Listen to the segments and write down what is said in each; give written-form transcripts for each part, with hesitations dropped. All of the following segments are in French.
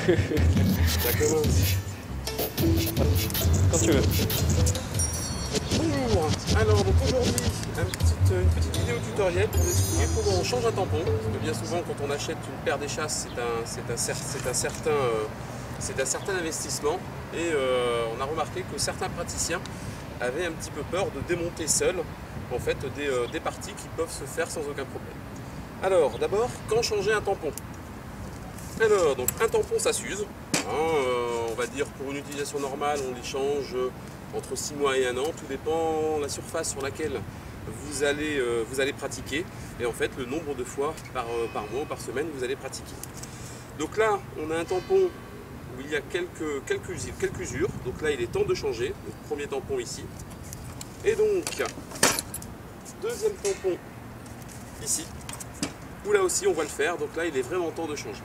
Ça commence. Quand tu veux. Bonjour. Alors donc aujourd'hui une petite vidéo tutoriel pour vous expliquer comment on change un tampon. Parce que bien souvent quand on achète une paire d'échasses, c'est un certain investissement. Et on a remarqué que certains praticiens avaient un petit peu peur de démonter seuls en fait des parties qui peuvent se faire sans aucun problème. Alors d'abord, quand changer un tampon? Alors donc un tampon ça s'use. On va dire pour une utilisation normale on les change entre 6 mois et 1 an, tout dépend de la surface sur laquelle vous allez pratiquer et en fait le nombre de fois par mois ou par semaine vous allez pratiquer. Donc là on a un tampon où il y a quelques usures, donc là il est temps de changer, donc premier tampon ici, et donc deuxième tampon ici, où là aussi on va le faire, donc là il est vraiment temps de changer.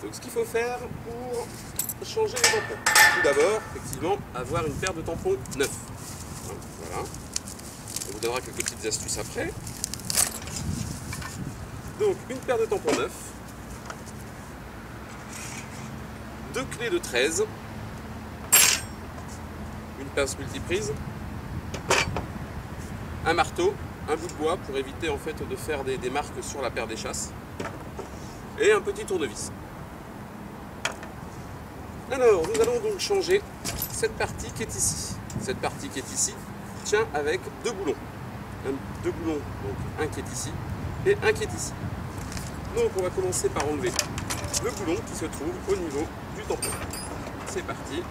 Donc ce qu'il faut faire pour changer les tampons, tout d'abord, effectivement, avoir une paire de tampons neufs. Voilà. On vous donnera quelques petites astuces après. Donc une paire de tampons neufs, 2 clés de 13, une pince multiprise, un marteau, un bout de bois pour éviter en fait de faire des marques sur la paire d'échasses, et un petit tournevis. Alors, nous allons donc changer cette partie qui est ici. Cette partie qui est ici tient avec 2 boulons. Deux boulons, donc un qui est ici et un qui est ici. Donc on va commencer par enlever le boulon qui se trouve au niveau du tampon. C'est parti.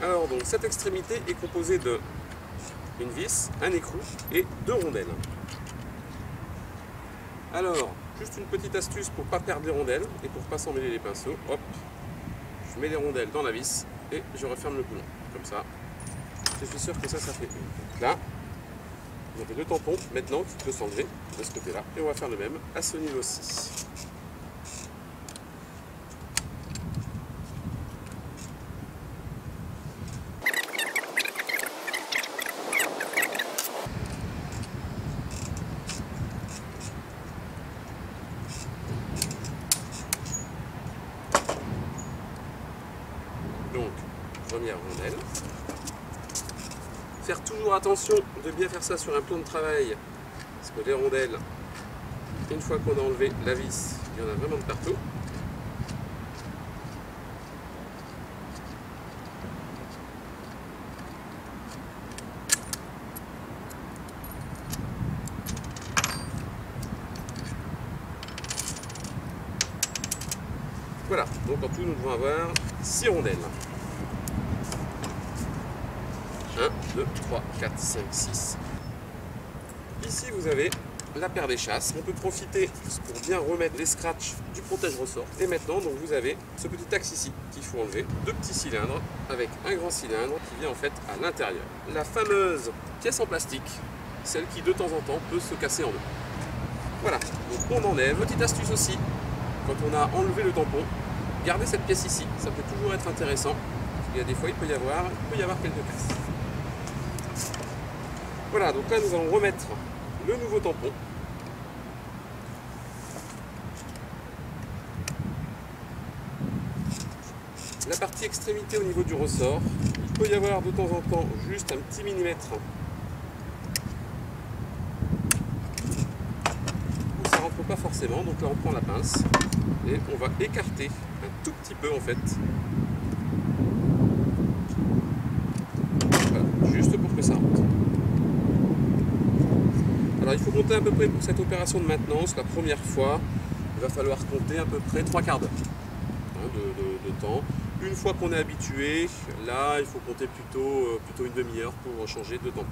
Alors donc cette extrémité est composée de une vis, un écrou et 2 rondelles. Alors, juste une petite astuce pour ne pas perdre les rondelles et pour ne pas s'emmêler les pinceaux. Hop, je mets les rondelles dans la vis et je referme le boulon. Comme ça, je suis sûr que ça fait une. Donc là, vous avez 2 tampons maintenant qui peuvent s'enlever de ce côté-là. Et on va faire le même à ce niveau-ci. Donc, première rondelle. Faire toujours attention de bien faire ça sur un plan de travail, parce que les rondelles, une fois qu'on a enlevé la vis, il y en a vraiment de partout. Voilà, donc en tout nous devons avoir 6 rondelles. 1, 2, 3, 4, 5, 6. Ici vous avez la paire d'échasses. On peut profiter pour bien remettre les scratchs du protège-ressort. Et maintenant donc vous avez ce petit axe ici qu'il faut enlever. 2 petits cylindres avec un grand cylindre qui vient en fait à l'intérieur. La fameuse pièce en plastique, celle qui de temps en temps peut se casser en deux. Voilà, donc on enlève. Petite astuce aussi, quand on a enlevé le tampon, gardez cette pièce ici, ça peut toujours être intéressant. Il y a des fois il peut y avoir quelques casses. Voilà, donc là nous allons remettre le nouveau tampon. La partie extrémité au niveau du ressort, il peut y avoir de temps en temps juste un petit millimètre où ça rentre pas forcément, donc là on prend la pince et on va écarter un tout petit peu en fait. Voilà, juste pour que ça rentre. Alors il faut compter à peu près pour cette opération de maintenance, la première fois, il va falloir compter à peu près 3/4 d'heure de temps. Une fois qu'on est habitué, là il faut compter plutôt une demi-heure pour changer de tampon.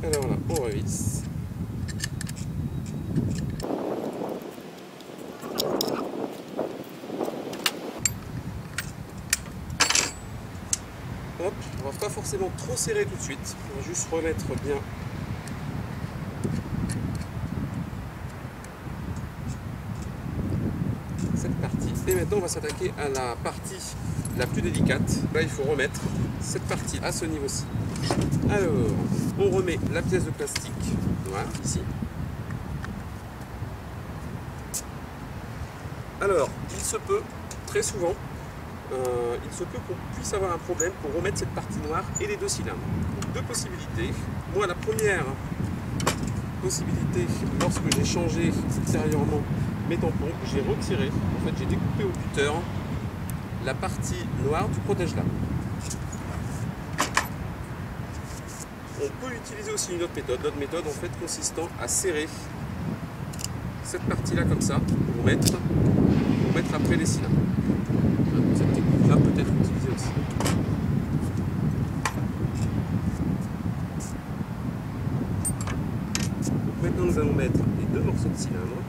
Alors là, on revisse. Hop, on va pas forcément trop serrer tout de suite, on va juste remettre bien cette partie. Et maintenant on va s'attaquer à la partie la plus délicate. Là il faut remettre cette partie à ce niveau-ci. Alors, on remet la pièce de plastique, voilà, ici. Alors, il se peut, très souvent, il se peut qu'on puisse avoir un problème pour remettre cette partie noire et les deux cylindres. Donc, deux possibilités. Moi, la première possibilité, lorsque j'ai changé ultérieurement mes tampons, j'ai retiré, en fait j'ai découpé au cutter la partie noire du protège-lames. On peut utiliser aussi une autre méthode en fait consistant à serrer cette partie-là comme ça pour mettre après les cylindres. Cette technique-là peut être utilisée aussi. Donc maintenant nous allons mettre les deux morceaux de cylindre.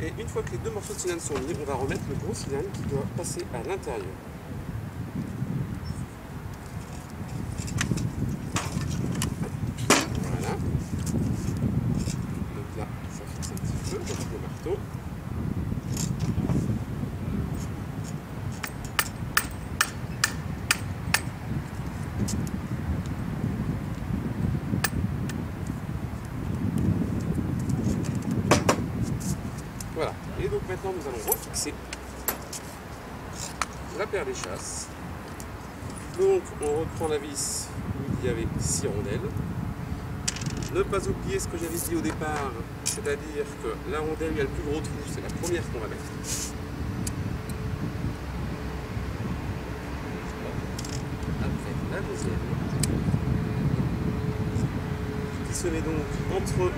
Et une fois que les deux morceaux de cylindre sont mis, on va remettre le gros cylindre qui doit passer à l'intérieur. Voilà. Donc là, ça fixe un petit peu avec le marteau. Voilà, et donc maintenant nous allons refixer la paire d'échasses. Donc on reprend la vis où il y avait 6 rondelles. Ne pas oublier ce que j'avais dit au départ, c'est-à-dire que la rondelle où il y a le plus gros trou, c'est la première qu'on va mettre. Après la deuxième, qui se met donc entre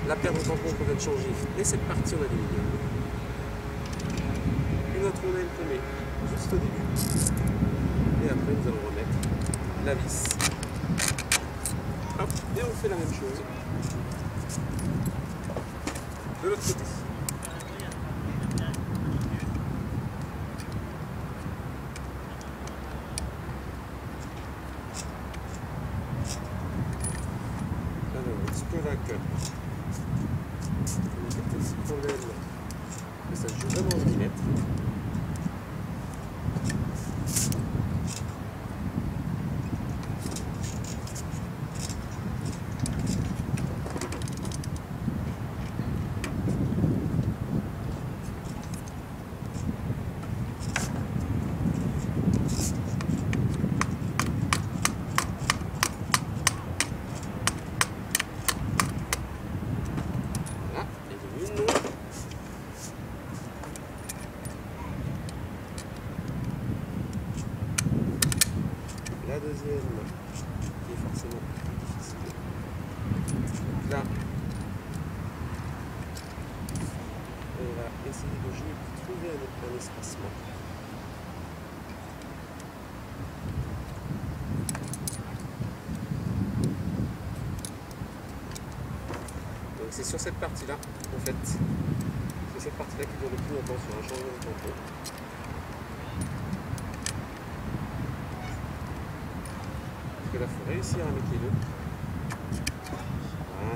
la paire de tampons qu'on vient de changer et cette partie en aluminium. Une autre rondelle qu'on met juste au début. Et après nous allons remettre la vis. Hop, et on fait la même chose de l'autre côté. Alors, il se peut là que il y a quelques petits problèmes, mais ça joue vraiment au millimètre. La deuxième, qui est forcément plus difficile. Donc là, on va essayer de jouer pour trouver un espacement. Donc c'est sur cette partie-là, en fait, c'est cette partie-là qui dure le plus longtemps sur un changement de tampon. Là, il faut réussir à mettre les deux. Voilà.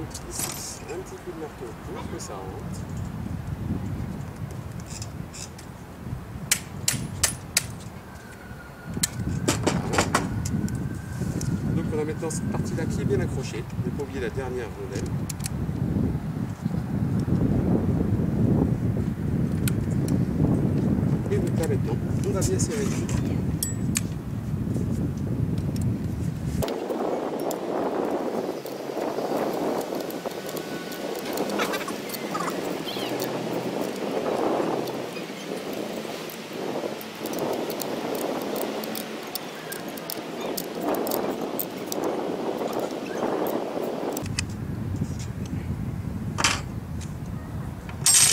donc ici, un petit coup de marteau pour que ça rentre. Voilà. Donc on a maintenant cette partie-là qui est bien accrochée. Ne pas oublier la dernière rondelle. Et donc là maintenant, on va bien serrer dessus.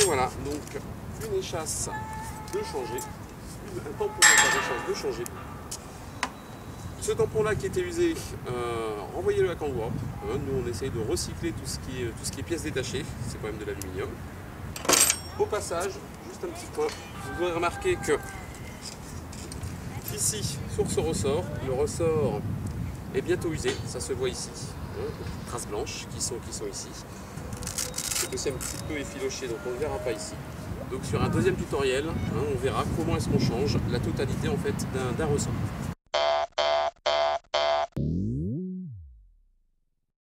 Et voilà, donc une échasse de changer, un tampon d'échasse de changer. Ce tampon-là qui était usé, renvoyez-le à Kangwap. Nous, on essaye de recycler tout ce qui est pièces détachées, c'est quand même de l'aluminium. Au passage, juste un petit point, vous aurez remarqué que ici, sur ce ressort, le ressort est bientôt usé, ça se voit ici, traces blanches qui sont ici. C'est aussi un petit peu effiloché, donc on ne le verra pas ici. Donc sur un deuxième tutoriel, on verra comment est-ce qu'on change la totalité en fait d'un ressort.